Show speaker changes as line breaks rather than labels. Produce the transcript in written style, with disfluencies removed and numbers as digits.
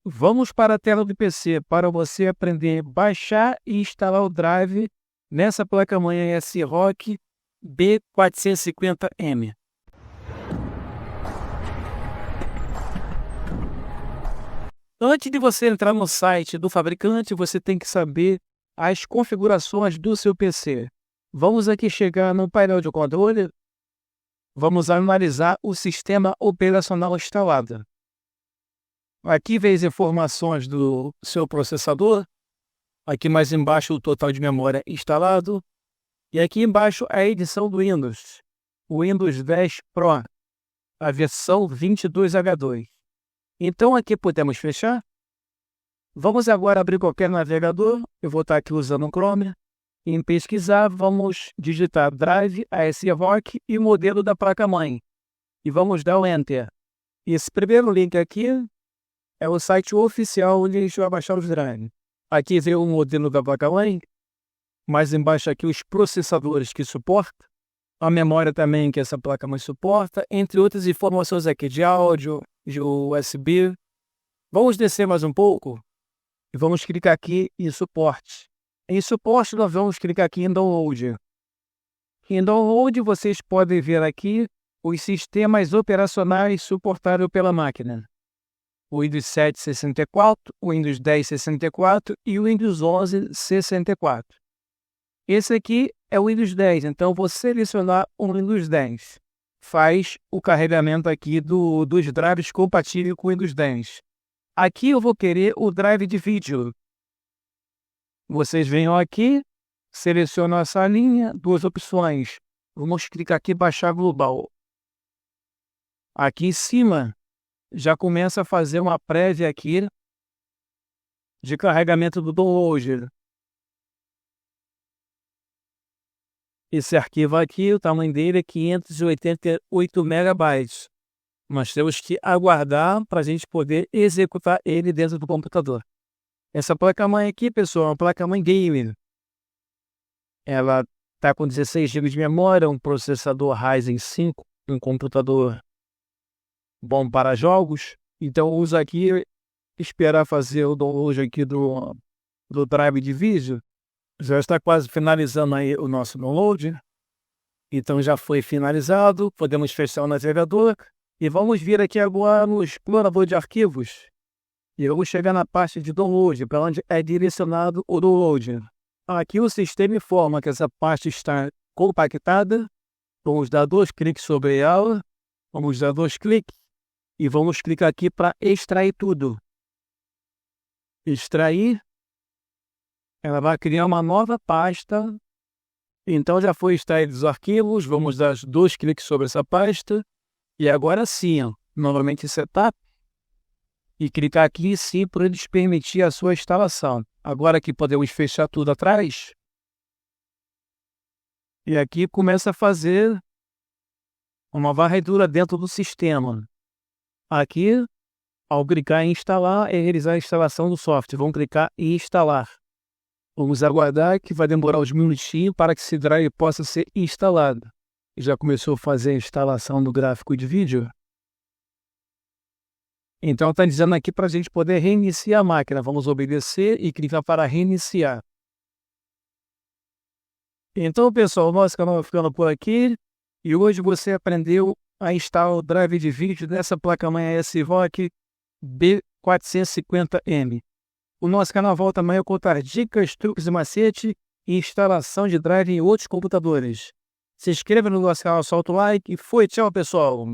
Vamos para a tela do PC para você aprender a baixar e instalar o drive nessa placa-mãe ASRock B450M. Antes de você entrar no site do fabricante, você tem que saber as configurações do seu PC. Vamos aqui chegar no painel de controle. Vamos analisar o sistema operacional instalado. Aqui vem as informações do seu processador. Aqui mais embaixo o total de memória instalado. E aqui embaixo a edição do Windows. O Windows 10 Pro. A versão 22H2. Então aqui podemos fechar. Vamos agora abrir qualquer navegador. Eu vou estar aqui usando o Chrome. Em pesquisar, vamos digitar Drive ASRock e modelo da placa-mãe. E vamos dar o Enter. Esse primeiro link aqui é o site oficial onde a gente vai baixar os drives. Aqui vem o modelo da placa-mãe. Mais embaixo aqui os processadores que suporta. A memória também que essa placa-mãe suporta. Entre outras informações aqui de áudio, de USB. Vamos descer mais um pouco. E vamos clicar aqui em suporte. Em suporte nós vamos clicar aqui em download. Em download vocês podem ver aqui os sistemas operacionais suportados pela máquina. O Windows 7 64, o Windows 10 64 e o Windows 11 64. Esse aqui é o Windows 10, então vou selecionar o Windows 10. Faz o carregamento aqui dos drives compatíveis com o Windows 10. Aqui eu vou querer o drive de vídeo. Vocês venham aqui, selecionam essa linha, duas opções. Vamos clicar aqui em baixar global. Aqui em cima já começa a fazer uma prévia aqui de carregamento do download. Esse arquivo aqui, o tamanho dele é 588 megabytes. Nós temos que aguardar para a gente poder executar ele dentro do computador. Essa placa-mãe aqui, pessoal, é uma placa-mãe gamer. Ela está com 16 GB de memória, um processador Ryzen 5, um computador bom para jogos. Então uso aqui, esperar fazer o download aqui do drive de vídeo. Já está quase finalizando aí o nosso download. Então já foi finalizado, podemos fechar o navegador. E vamos vir aqui agora no explorador de arquivos. E eu vou chegar na parte de download, para onde é direcionado o download. Aqui o sistema informa que essa parte está compactada. Vamos dar 2 cliques sobre ela. Vamos dar 2 cliques. E vamos clicar aqui para extrair tudo. Extrair. Ela vai criar uma nova pasta. Então já foi extraído os arquivos. Vamos dar 2 cliques sobre essa pasta. E agora sim, ó, novamente setup. E clicar aqui sim para eles permitir a sua instalação. Agora aqui podemos fechar tudo atrás. E aqui começa a fazer uma varredura dentro do sistema. Aqui, ao clicar em instalar, é realizar a instalação do software. Vamos clicar em instalar. Vamos aguardar que vai demorar uns minutinhos para que esse drive possa ser instalado. Já começou a fazer a instalação do gráfico de vídeo. Então está dizendo aqui para a gente poder reiniciar a máquina. Vamos obedecer e clicar para reiniciar. Então, pessoal, o nosso canal vai ficando por aqui. E hoje você aprendeu a instalar o drive de vídeo dessa placa-mãe ASRock B450M. O nosso canal volta amanhã a contar dicas, truques e macete e instalação de drive em outros computadores. Se inscreva no nosso canal, solta o like e foi, tchau, pessoal!